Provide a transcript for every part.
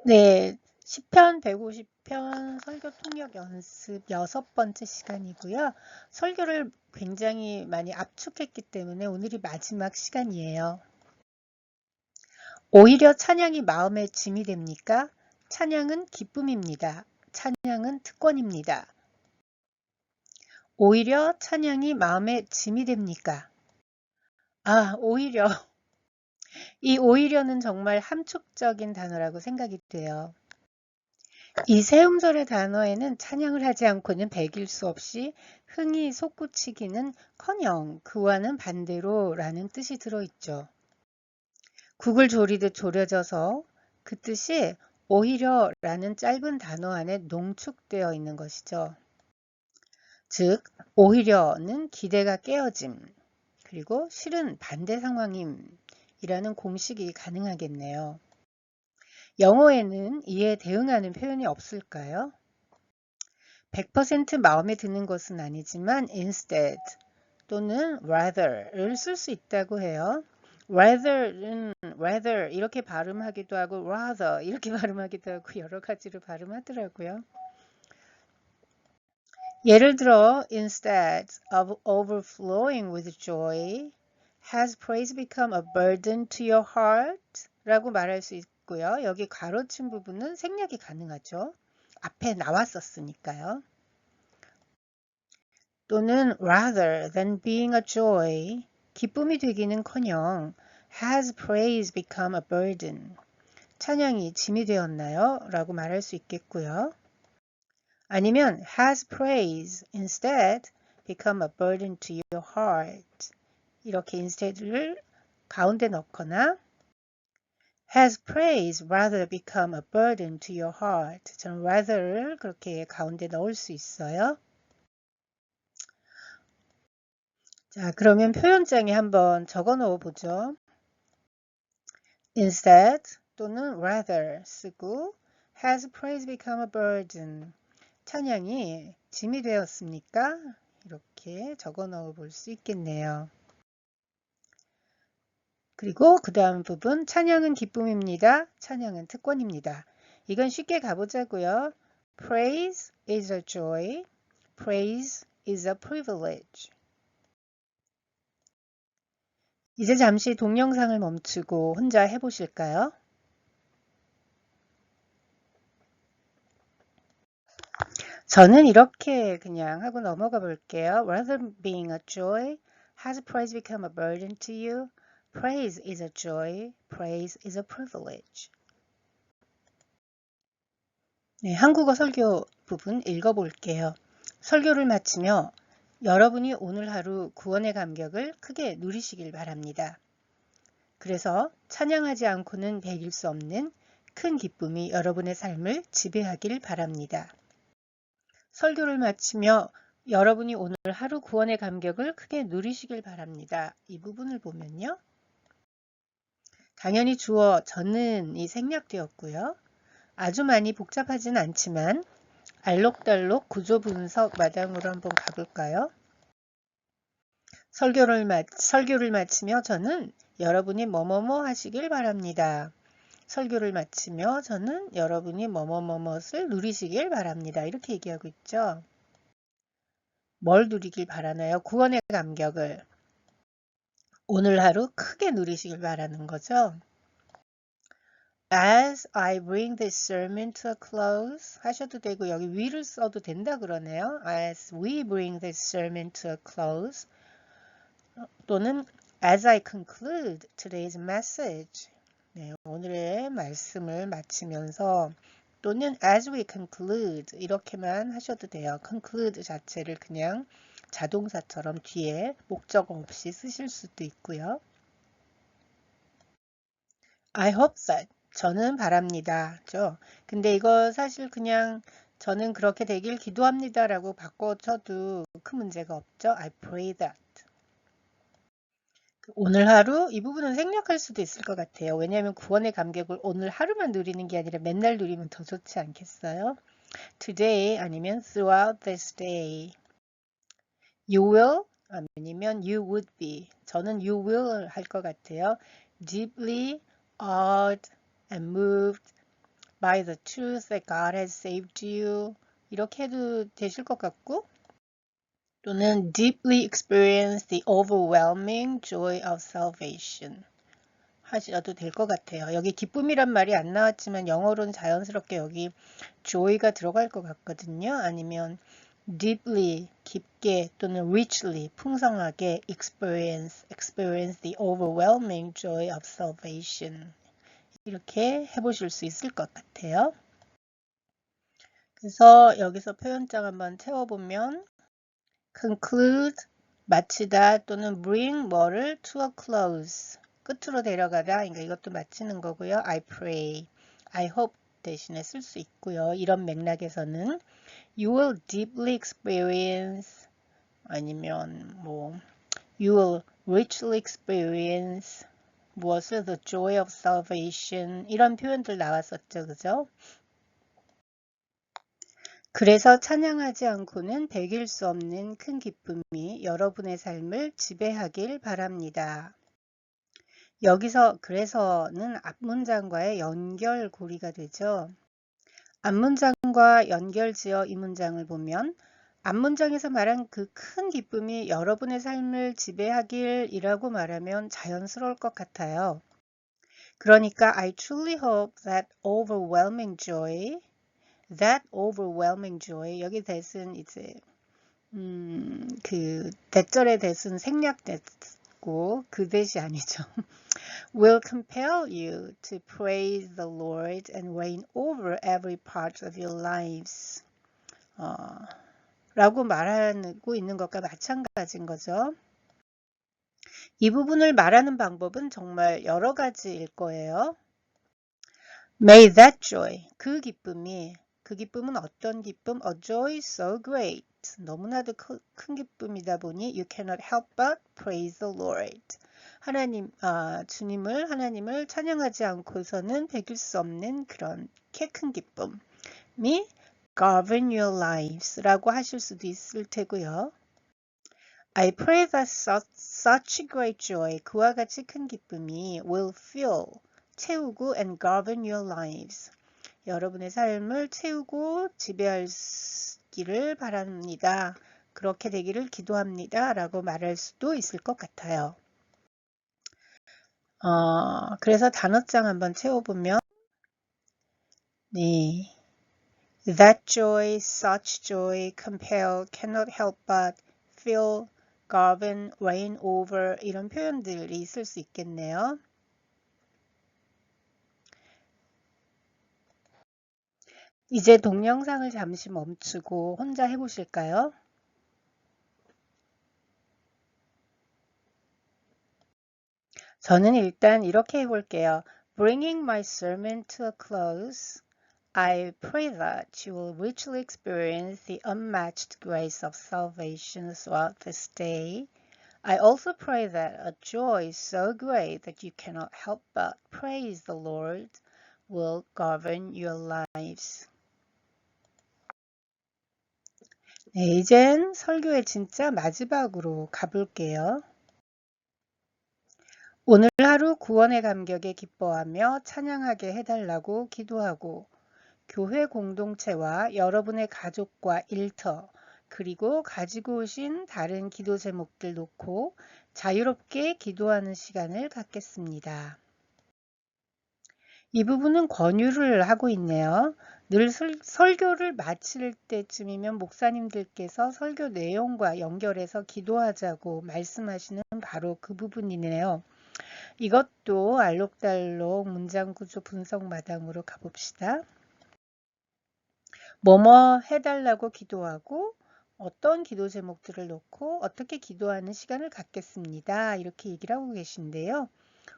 네, 시편 150편 설교 통역 연습 6번째 시간이고요. 설교를 굉장히 많이 압축했기 때문에 오늘이 마지막 시간이에요. 오히려 찬양이 마음의 짐이 됩니까? 찬양은 기쁨입니다. 찬양은 특권입니다. 오히려 찬양이 마음의 짐이 됩니까? 오히려. 이 오히려는 정말 함축적인 단어라고 생각이 돼요. 이 세 음절의 단어에는 찬양을 하지 않고는 배길 수 없이 흥이 솟구치기는 커녕 그와는 반대로 라는 뜻이 들어있죠. 국을 조리듯 졸여져서 그 뜻이 오히려 라는 짧은 단어 안에 농축되어 있는 것이죠. 즉 오히려는 기대가 깨어짐 그리고 실은 반대 상황임 이라는 공식이 가능하겠네요. 영어에는 이에 대응하는 표현이 없을까요? 100% 마음에 드는 것은 아니지만 instead 또는 rather를 쓸 수 있다고 해요. rather는 rather 이렇게 발음하기도 하고 rather 이렇게 발음하기도 하고 여러 가지로 발음하더라고요. 예를 들어 instead of overflowing with joy has praise become a burden to your heart? 라고 말할 수 있고요. 여기 가로친 부분은 생략이 가능하죠. 앞에 나왔었으니까요. 또는 rather than being a joy, 기쁨이 되기는커녕 has praise become a burden, 찬양이 짐이 되었나요? 라고 말할 수 있겠고요. 아니면 has praise instead become a burden to your heart, 이렇게 instead를 가운데 넣거나 has praise rather become a burden to your heart, 저는 rather를 그렇게 가운데 넣을 수 있어요. 자, 그러면 표현장에 한번 적어 넣어 보죠. instead 또는 rather 쓰고 has praise become a burden, 찬양이 짐이 되었습니까? 이렇게 적어 넣어 볼 수 있겠네요. 그리고 그 다음 부분 찬양은 기쁨입니다. 찬양은 특권입니다. 이건 쉽게 가보자고요. Praise is a joy. Praise is a privilege. 이제 잠시 동영상을 멈추고 혼자 해보실까요? 저는 이렇게 그냥 하고 넘어가 볼게요. Rather than being a joy, has praise become a burden to you? Praise is a joy. Praise is a privilege. 네, 한국어 설교 부분 읽어볼게요. 설교를 마치며 여러분이 오늘 하루 구원의 감격을 크게 누리시길 바랍니다. 그래서 찬양하지 않고는 배길 수 없는 큰 기쁨이 여러분의 삶을 지배하길 바랍니다. 설교를 마치며 여러분이 오늘 하루 구원의 감격을 크게 누리시길 바랍니다. 이 부분을 보면요. 당연히 주어 저는이 생략되었고요. 아주 많이 복잡하진 않지만 알록달록 구조 분석 마당으로 한번 가볼까요? 설교를 마치며 저는 여러분이 뭐뭐뭐 하시길 바랍니다. 설교를 마치며 저는 여러분이 뭐뭐뭐뭇을 누리시길 바랍니다. 이렇게 얘기하고 있죠. 뭘 누리길 바라나요? 구원의 감격을 오늘 하루 크게 누리시길 바라는 거죠. As I bring this sermon to a close 하셔도 되고 여기 we를 써도 된다 그러네요. As we bring this sermon to a close 또는 as I conclude today's message 네, 오늘의 말씀을 마치면서 또는 as we conclude 이렇게만 하셔도 돼요. conclude 자체를 그냥 자동사처럼 뒤에 목적 없이 쓰실 수도 있고요. I hope that 저는 바랍니다. 근데 이거 사실 그냥 저는 그렇게 되길 기도합니다 라고 바꿔쳐도 큰 문제가 없죠. I pray that. 오늘 하루 이 부분은 생략할 수도 있을 것 같아요. 왜냐하면 구원의 감격을 오늘 하루만 누리는 게 아니라 맨날 누리면 더 좋지 않겠어요? Today 아니면 throughout this day. You will 아니면 you would be. 저는 you will 할 것 같아요. Deeply awed and moved by the truth that God has saved you. 이렇게 해도 되실 것 같고, 또는 deeply experience the overwhelming joy of salvation. 하셔도 될 것 같아요. 여기 기쁨이란 말이 안 나왔지만 영어로는 자연스럽게 여기 joy가 들어갈 것 같거든요. 아니면 deeply, 깊게 또는 richly, 풍성하게 experience the overwhelming joy of salvation. 이렇게 해보실 수 있을 것 같아요. 그래서 여기서 표현장 한번 채워보면 conclude, 마치다 또는 bring 뭐를 to a close, 끝으로 데려가다. 그러니까 이것도 마치는 거고요. I pray, I hope 대신에 쓸 수 있고요. 이런 맥락에서는 you will deeply experience 아니면 뭐 you will richly experience 무엇을 the joy of salvation 이런 표현들 나왔었죠. 그죠? 그래서 찬양하지 않고는 배길 수 없는 큰 기쁨이 여러분의 삶을 지배하길 바랍니다. 여기서 그래서는 앞문장과의 연결고리가 되죠. 앞문장과 연결지어 이 문장을 보면 앞문장에서 말한 그 큰 기쁨이 여러분의 삶을 지배하길 이라고 말하면 자연스러울 것 같아요. 그러니까 I truly hope that overwhelming joy 여기 that은 이제 그 that절의 that은 생략 that고 그 that이 아니죠. will compel you to praise the Lord and reign over every part of your lives. 라고 말하고 있는 것과 마찬가지인 거죠. 이 부분을 말하는 방법은 정말 여러 가지일 거예요. May that joy, 그 기쁨은 어떤 기쁨? A joy so great. 너무나도 큰 기쁨이다 보니 you cannot help but praise the Lord. 하나님을 찬양하지 않고서는 배길 수 없는 그렇게 큰 기쁨이 govern your lives 라고 하실 수도 있을 테고요. I pray that such great joy, 그와 같이 큰 기쁨이 will fill, 채우고 and govern your lives. 여러분의 삶을 채우고 지배하기를 바랍니다. 그렇게 되기를 기도합니다. 라고 말할 수도 있을 것 같아요. 그래서 단어장 한번 채워보면 네, that joy, such joy, compel, cannot help but, fill, govern, reign over 이런 표현들이 있을 수 있겠네요. 이제 동영상을 잠시 멈추고 혼자 해보실까요? 저는 일단 이렇게 해볼게요. Bringing my sermon to a close, I pray that you will richly experience the unmatched grace of salvation throughout this day. I also pray that a joy so great that you cannot help but praise the Lord will govern your lives. 네, 이젠 설교의 진짜 마지막으로 가볼게요. 오늘 하루 구원의 감격에 기뻐하며 찬양하게 해달라고 기도하고 교회 공동체와 여러분의 가족과 일터 그리고 가지고 오신 다른 기도 제목들 놓고 자유롭게 기도하는 시간을 갖겠습니다. 이 부분은 권유를 하고 있네요. 늘 설교를 마칠 때쯤이면 목사님들께서 설교 내용과 연결해서 기도하자고 말씀하시는 바로 그 부분이네요. 이것도 알록달록 문장구조 분석 마당으로 가봅시다. 뭐뭐 해달라고 기도하고 어떤 기도 제목들을 놓고 어떻게 기도하는 시간을 갖겠습니다. 이렇게 얘기를 하고 계신데요.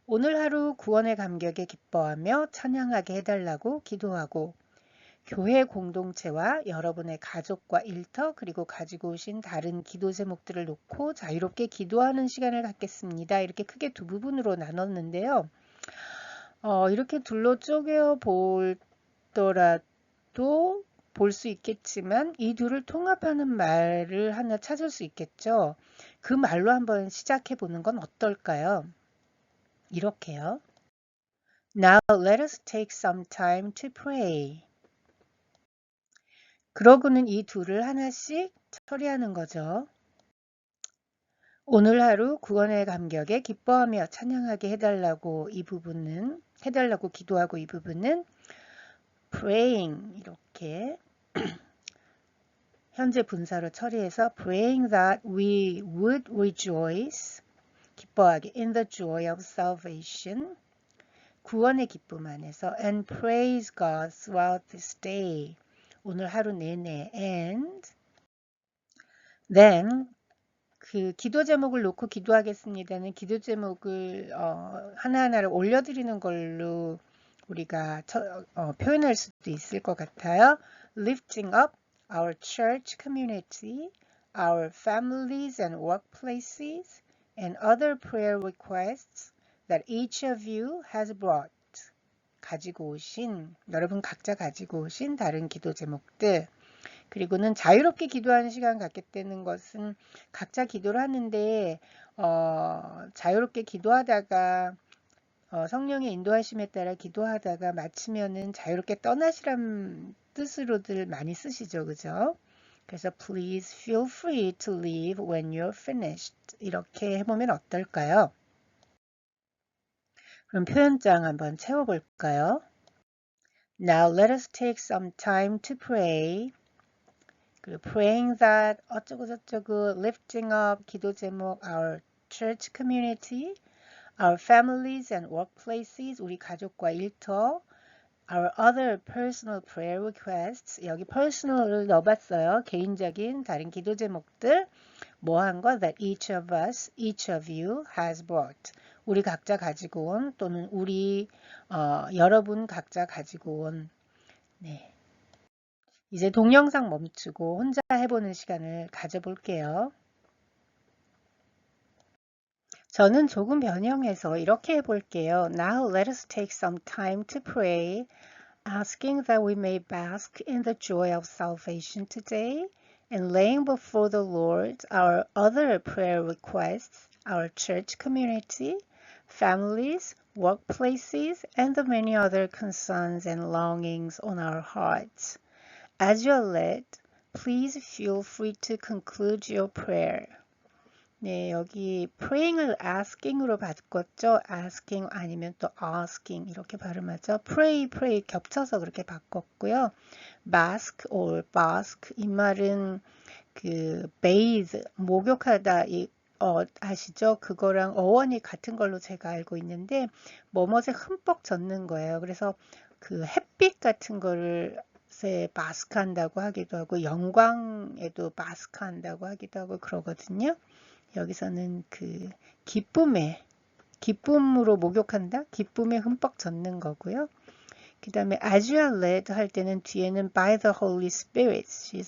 오늘 하루 구원의 감격에 기뻐하며 찬양하게 해달라고 기도하고 교회 공동체와 여러분의 가족과 일터 그리고 가지고 오신 다른 기도 제목들을 놓고 자유롭게 기도하는 시간을 갖겠습니다. 이렇게 크게 두 부분으로 나눴는데요. 이렇게 둘로 쪼개어 보더라도 볼 수 있겠지만 이 둘을 통합하는 말을 하나 찾을 수 있겠죠. 그 말로 한번 시작해 보는 건 어떨까요? 이렇게요. Now let us take some time to pray. 그러고는 이 둘을 하나씩 처리하는 거죠. 오늘 하루 구원의 감격에 기뻐하며 찬양하게 해달라고 기도하고 이 부분은 praying 이렇게 현재 분사로 처리해서 praying that we would rejoice 기뻐하게 in the joy of salvation 구원의 기쁨 안에서 and praise God throughout this day 오늘 하루 내내 and then 그 기도 제목을 놓고 기도하겠습니다는 기도 제목을 하나하나를 올려드리는 걸로 우리가 표현할 수도 있을 것 같아요. Lifting up our church community, our families and workplaces, and other prayer requests that each of you has brought. 여러분 각자 가지고 오신 다른 기도 제목들. 그리고는 자유롭게 기도하는 시간 갖겠다는 것은 각자 기도를 하는데 자유롭게 기도하다가 성령의 인도하심에 따라 기도하다가 마치면은 자유롭게 떠나시란 뜻으로들 많이 쓰시죠. 그죠? 그래서 please feel free to leave when you're finished. 이렇게 해보면 어떨까요? 그럼 표현장 한번 채워볼까요? Now let us take some time to pray. praying that 어쩌고 저쩌고 lifting up 기도 제목 our church community, our families and workplaces 우리 가족과 일터 our other personal prayer requests 여기 personal을 넣어봤어요. 개인적인 다른 기도 제목들 뭐한 거 that each of us, each of you has brought 우리 각자 가지고 온 또는 우리 여러분 각자 가지고 온 네. 이제 동영상 멈추고 혼자 해보는 시간을 가져볼게요. 저는 조금 변형해서 이렇게 해볼게요. Now let us take some time to pray, asking that we may bask in the joy of salvation today and laying before the Lord our other prayer requests, our church community, families, workplaces, and the many other concerns and longings on our hearts. As you are led, please feel free to conclude your prayer. 네, 여기 praying을 asking으로 바꿨죠. asking 아니면 또 asking 이렇게 발음하죠. pray 겹쳐서 그렇게 바꿨고요. bask or bask 이 말은 그 bathe 목욕하다 아시죠? 그거랑 어원이 같은 걸로 제가 알고 있는데 뭐뭇에 흠뻑 젖는 거예요. 그래서 그 햇빛 같은 거를 바스크한다고 하기도 하고 영광에도 바스크한다고 하기도 하고 그러거든요. 여기서는 그 기쁨으로 목욕한다? 기쁨에 흠뻑 젖는 거고요. 그 다음에 as you are led 할 때는 뒤에는 by the Holy Spirit이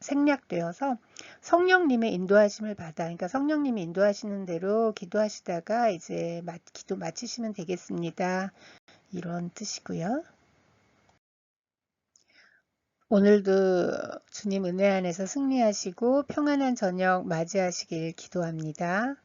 생략되어서 성령님의 인도하심을 받아. 그러니까 성령님이 인도하시는 대로 기도하시다가 이제 기도 마치시면 되겠습니다. 이런 뜻이고요. 오늘도 주님 은혜 안에서 승리하시고 평안한 저녁 맞이하시길 기도합니다.